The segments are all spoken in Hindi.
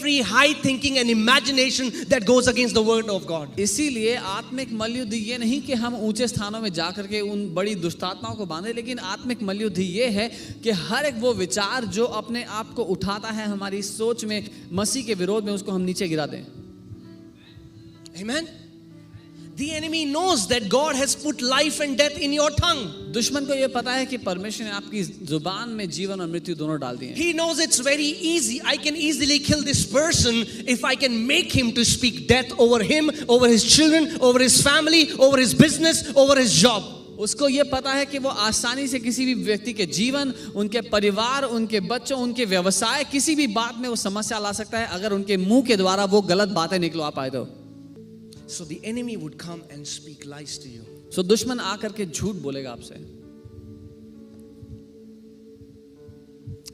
every high thinking and imagination that goes against the word of God. इसीलिए आत्मिक मल्लयुद्ध ये नहीं कि हम ऊंचे स्थानों में जा करके उन बड़ी दुष्टात्माओं को बांधे, लेकिन आत्मिक मल्लयुद्ध ये है कि हर एक वो विचार जो अपने आप को उठाता है हमारी सोच में मसीह के विरोध में, उसको हम नीचे गिरा दें. Amen. The enemy knows that God has put life and death in your tongue. दुश्मन को ये पता है कि परमेश्वर ने आपकी जुबान में जीवन और मृत्यु दोनों डाल दिए हैं. He knows it's very easy. I can easily kill this person if I can make him to speak death over him, over his children, over his family, over his business, over his job. उसको ये पता है कि वो आसानी से किसी भी व्यक्ति के जीवन, उनके परिवार, उनके बच्चों, उनके व्यवसाय, किसी भी बात में वो समस्या ला सकता है अगर उनके मुंह के द्वारा वो गलत बातें निकलवा पाए तो. So the enemy would come and speak lies to you. So दुश्मन आकर के झूठ बोलेगा आपसे.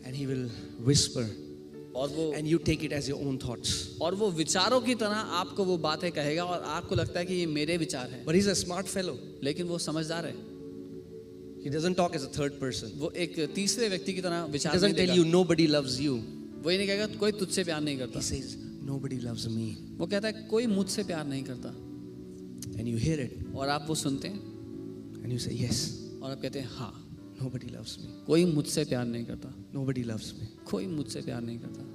And he will whisper. और वो and you take it as your own thoughts. और वो विचारों की तरह आपको वो बातें कहेगा और आपको लगता है कि ये मेरे विचार हैं. But he's a smart fellow. लेकिन वो समझदार है. He doesn't talk as a third person. वो एक तीसरे व्यक्ति की तरह विचार नहीं देगा. He doesn't tell you nobody loves you. वो ये नहीं कहेगा कोई तुझसे प्यार नहीं करता. He says nobody loves me. वो कहता है कोई मुझसे प्यार नहीं करता. And you hear it. और आप वो सुनते हैं. And you say yes. और आप कहते हैं हाँ. Nobody loves me. कोई मुझसे प्यार नहीं करता. Nobody loves me. कोई मुझसे प्यार नहीं करता.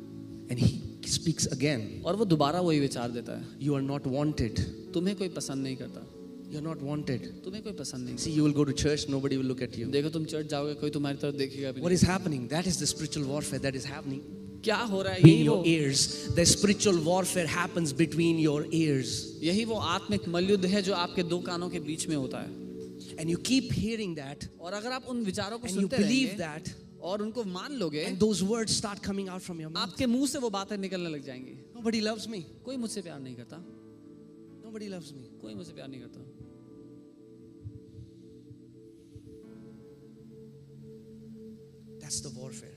And he speaks again. और वो दोबारा वही विचार देता है. You are not wanted. तुम्हें कोई पसंद नहीं करता. You're not wanted. तुम्हें कोई पसंद नहीं. See, you will go to church, nobody will look at you. देखो तुम चर्च जाओगे कोई तुम्हारी तरफ देखेगा भी नहीं. What is happening? That is the spiritual warfare that is happening. क्या हो रहा है? In your ears. The spiritual warfare happens between your ears. यही वो आत्मिक मल्लयुद्ध है जो आपके दो कानों के बीच में होता है. And you keep hearing that. और अगर आप उन विचारों को and you सुनते believe रहेंगे that. और उनको मान लोगे, And those words start coming out from your mouth. आपके मुंह से वो बातें निकलने लग जाएंगी. Nobody loves me. कोई मुझसे प्यार नहीं करता. Nobody loves me. कोई मुझसे प्यार नहीं करता. That's the warfare.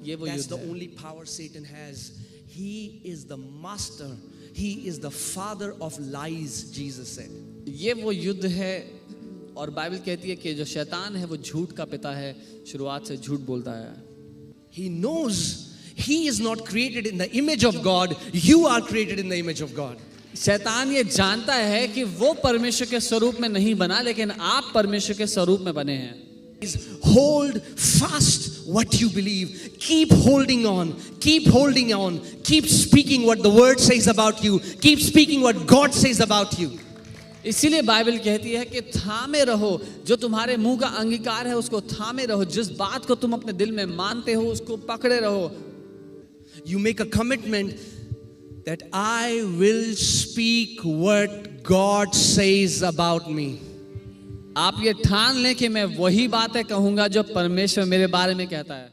ये वो That's युद्ध the है. only power Satan has. He is the master. He is the father of lies, Jesus said. ये वो युद्ध है और बाइबल कहती है कि जो शैतान है वो झूठ का पिता है, शुरुआत से झूठ बोलता है. He knows he is not created in the image of God. You are created in the image of God. शैतान ये जानता है कि वो परमेश्वर के स्वरूप में नहीं बना, लेकिन आप परमेश्वर के स्वरूप में बने हैं. Hold fast what you believe. Keep holding on. Keep holding on. Keep speaking what the word says about you. Keep speaking what God says about you. इसीलिए बाइबल कहती है कि थामे रहो, जो तुम्हारे मुंह का अंगीकार है उसको थामे रहो, जिस बात को तुम अपने दिल में मानते हो उसको पकड़े रहो. You make a commitment that I will speak what God says about me. आप ये ठान लें कि मैं वही बातें कहूंगा जो परमेश्वर मेरे बारे में कहता है.